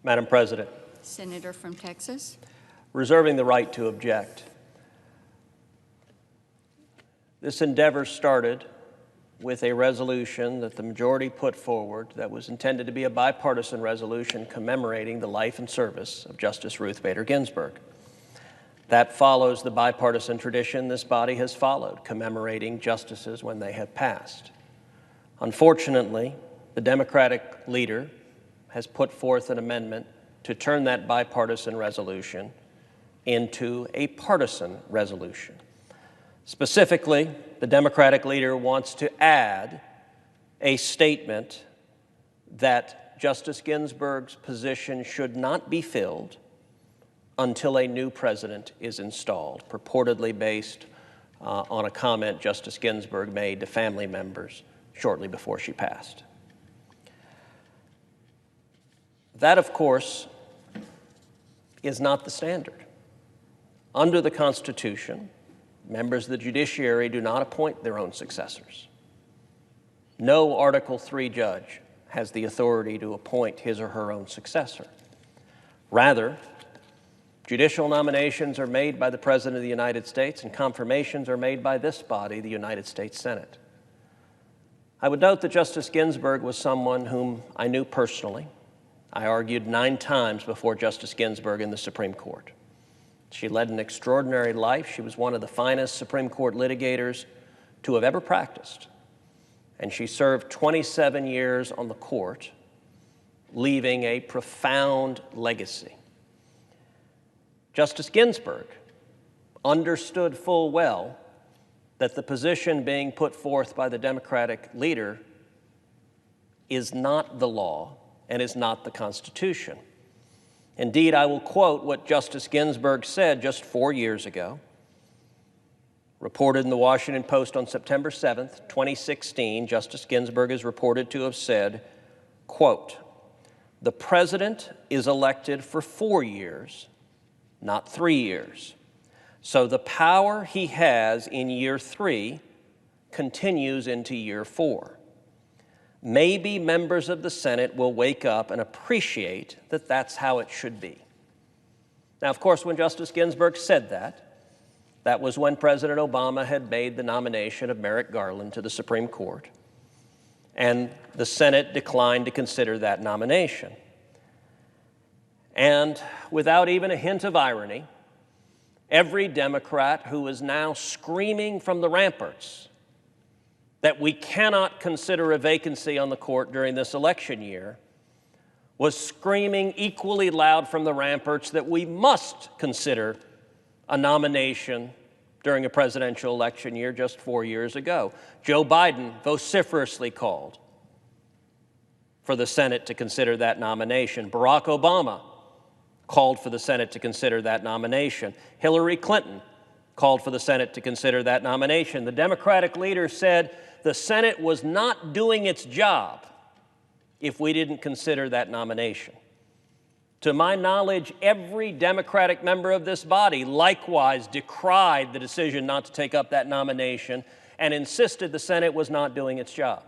Madam President. Senator from Texas. Reserving the right to object. This endeavor started with a resolution that the majority put forward that was intended to be a bipartisan resolution commemorating the life and service of Justice Ruth Bader Ginsburg. That follows the bipartisan tradition this body has followed, commemorating justices when they have passed. Unfortunately, the Democratic leader has put forth an amendment to turn that bipartisan resolution into a partisan resolution. Specifically, the Democratic leader wants to add a statement that Justice Ginsburg's position should not be filled until a new president is installed, purportedly based on a comment Justice Ginsburg made to family members shortly before she passed. That, of course, is not the standard. Under the Constitution, members of the judiciary do not appoint their own successors. No Article III judge has the authority to appoint his or her own successor. Rather, judicial nominations are made by the President of the United States, and confirmations are made by this body, the United States Senate. I would note that Justice Ginsburg was someone whom I knew personally. I argued 9 times before Justice Ginsburg in the Supreme Court. She led an extraordinary life. She was one of the finest Supreme Court litigators to have ever practiced. And she served 27 years on the court, leaving a profound legacy. Justice Ginsburg understood full well that the position being put forth by the Democratic leader is not the law and is not the Constitution. Indeed, I will quote what Justice Ginsburg said just 4 years ago, reported in the Washington Post on September 7th, 2016. Justice Ginsburg is reported to have said, quote, "The president is elected for 4 years, not 3 years. So the power he has in year 3 continues into year 4. Maybe members of the Senate will wake up and appreciate that that's how it should be." Now, of course, when Justice Ginsburg said that, that was when President Obama had made the nomination of Merrick Garland to the Supreme Court, and the Senate declined to consider that nomination. And without even a hint of irony, every Democrat who is now screaming from the ramparts that we cannot consider a vacancy on the court during this election year was screaming equally loud from the ramparts that we must consider a nomination during a presidential election year just 4 years ago. Joe Biden vociferously called for the Senate to consider that nomination. Barack Obama called for the Senate to consider that nomination. Hillary Clinton called for the Senate to consider that nomination. The Democratic leader said the Senate was not doing its job if we didn't consider that nomination. To my knowledge, every Democratic member of this body likewise decried the decision not to take up that nomination and insisted the Senate was not doing its job.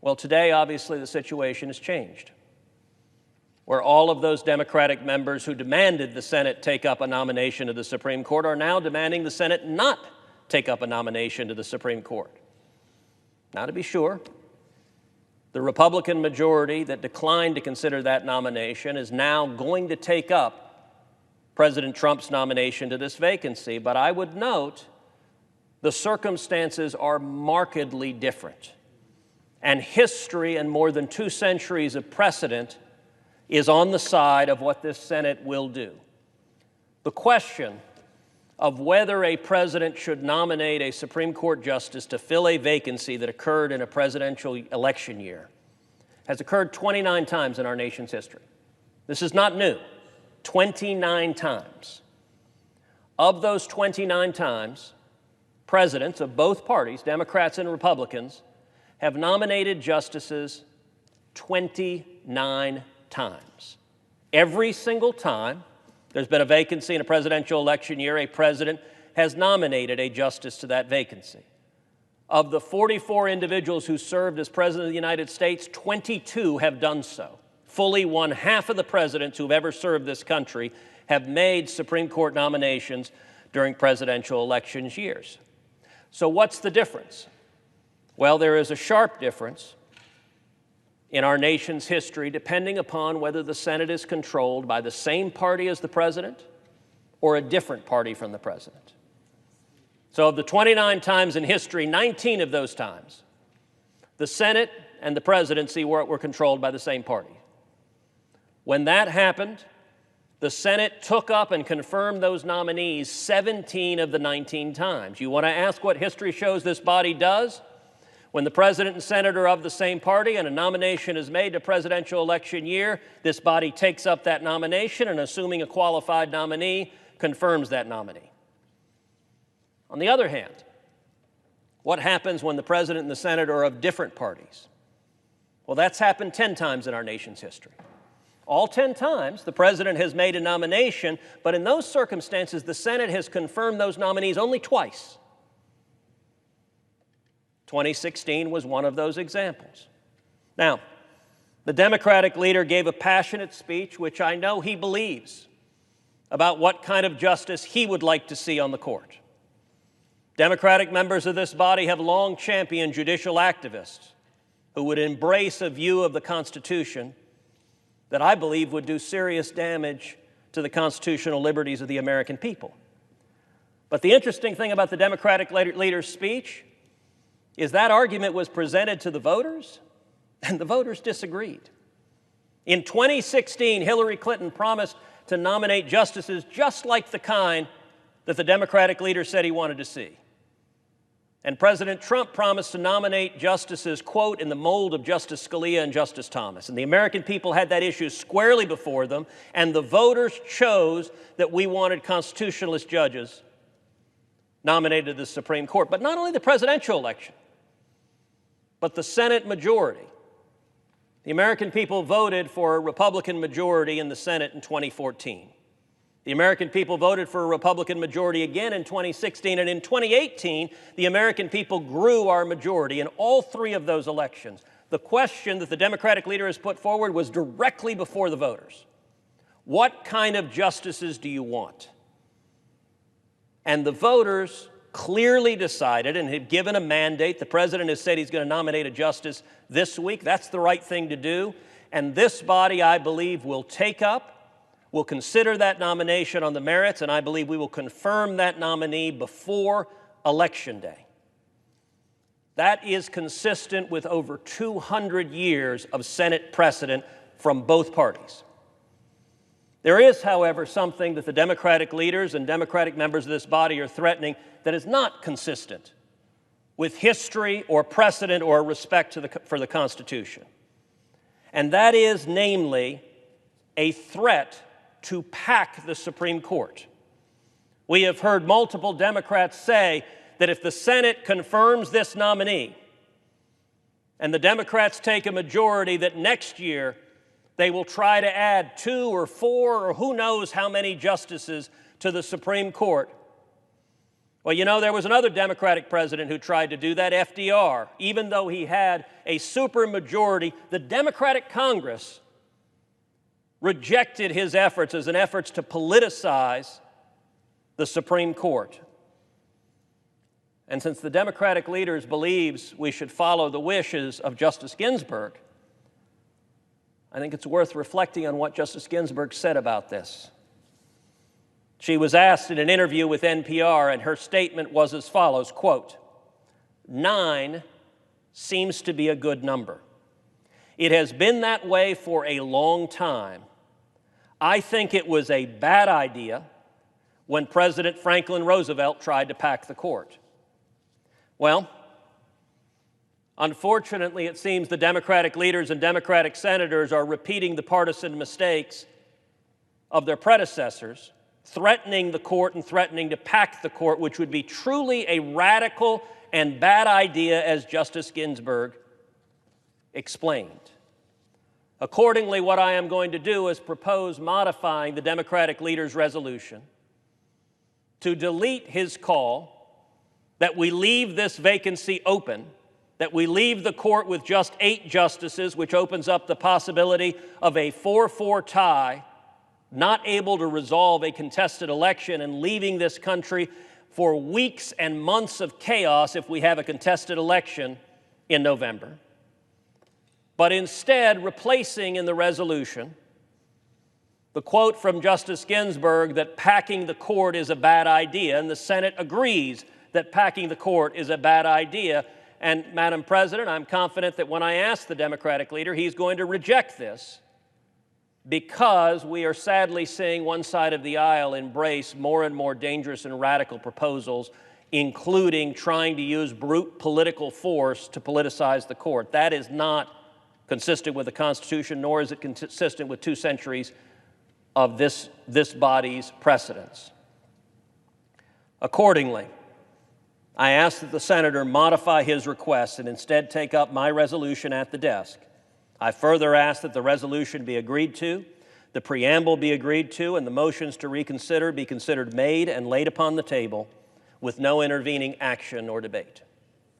Well, today, obviously, the situation has changed, where all of those Democratic members who demanded the Senate take up a nomination to the Supreme Court are now demanding the Senate not take up a nomination to the Supreme Court. Now, to be sure, the Republican majority that declined to consider that nomination is now going to take up President Trump's nomination to this vacancy, but I would note the circumstances are markedly different, and history and more than 2 centuries of precedent is on the side of what this Senate will do. The question of whether a president should nominate a Supreme Court justice to fill a vacancy that occurred in a presidential election year has occurred 29 times in our nation's history. This is not new. 29 times. Of those 29 times, presidents of both parties, Democrats and Republicans, have nominated justices 29 times. Every single time there's been a vacancy in a presidential election year, a president has nominated a justice to that vacancy. Of the 44 individuals who served as President of the United States, 22 have done so. fully one-half of the presidents who've ever served this country have made Supreme Court nominations during presidential elections years. So what's the difference? Well, there is a sharp difference in our nation's history depending upon whether the Senate is controlled by the same party as the president or a different party from the president. So of the 29 times in history, 19 of those times, the Senate and the presidency were controlled by the same party. When that happened, the Senate took up and confirmed those nominees 17 of the 19 times. You want to ask what history shows this body does? When the president and Senate are of the same party and a nomination is made to presidential election year, this body takes up that nomination and, assuming a qualified nominee, confirms that nominee. On the other hand, what happens when the president and the Senate are of different parties? Well, that's happened 10 times in our nation's history. All 10 times, the president has made a nomination, but in those circumstances, the Senate has confirmed those nominees only twice. 2016 was one of those examples. Now, the Democratic leader gave a passionate speech, which I know he believes, about what kind of justice he would like to see on the court. Democratic members of this body have long championed judicial activists who would embrace a view of the Constitution that I believe would do serious damage to the constitutional liberties of the American people. But the interesting thing about the Democratic leader's speech is that argument was presented to the voters, and the voters disagreed. In 2016, Hillary Clinton promised to nominate justices just like the kind that the Democratic leader said he wanted to see. And President Trump promised to nominate justices, quote, in the mold of Justice Scalia and Justice Thomas. And the American people had that issue squarely before them, and the voters chose that we wanted constitutionalist judges nominated to the Supreme Court. But not only the presidential election, but the Senate majority. The American people voted for a Republican majority in the Senate in 2014. The American people voted for a Republican majority again in 2016, and in 2018, the American people grew our majority in all three of those elections. The question that the Democratic leader has put forward was directly before the voters. What kind of justices do you want? And the voters clearly decided and had given a mandate. The president has said he's going to nominate a justice this week. That's the right thing to do. And this body, I believe, will take up, will consider that nomination on the merits, and I believe we will confirm that nominee before Election Day. That is consistent with over 200 years of Senate precedent from both parties. There is, however, something that the Democratic leaders and Democratic members of this body are threatening that is not consistent with history or precedent or respect for the Constitution. And that is, namely, a threat to pack the Supreme Court. We have heard multiple Democrats say that if the Senate confirms this nominee and the Democrats take a majority, that next year they will try to add 2 or 4 or who knows how many justices to the Supreme Court. Well, you know, there was another Democratic president who tried to do that, FDR. Even though he had a supermajority, the Democratic Congress rejected his efforts as an effort to politicize the Supreme Court. And since the Democratic leaders believes we should follow the wishes of Justice Ginsburg, I think it's worth reflecting on what Justice Ginsburg said about this. She was asked in an interview with NPR, and her statement was as follows, quote, 9 seems to be a good number. It has been that way for a long time. I think it was a bad idea when President Franklin Roosevelt tried to pack the court. Well, unfortunately, it seems the Democratic leaders and Democratic senators are repeating the partisan mistakes of their predecessors, threatening the court and threatening to pack the court, which would be truly a radical and bad idea, as Justice Ginsburg explained. Accordingly, what I am going to do is propose modifying the Democratic leader's resolution to delete his call that we leave this vacancy open, that we leave the court with just 8 justices, which opens up the possibility of a 4-4 tie, not able to resolve a contested election and leaving this country for weeks and months of chaos if we have a contested election in November. But instead, replacing in the resolution the quote from Justice Ginsburg that packing the court is a bad idea, and the Senate agrees that packing the court is a bad idea. And, Madam President, I'm confident that when I ask the Democratic leader, he's going to reject this, because we are sadly seeing one side of the aisle embrace more and more dangerous and radical proposals, including trying to use brute political force to politicize the court. That is not consistent with the Constitution, nor is it consistent with 2 centuries of this body's precedents. Accordingly, I ask that the senator modify his request and instead take up my resolution at the desk. I further ask that the resolution be agreed to, the preamble be agreed to, and the motions to reconsider be considered made and laid upon the table with no intervening action or debate.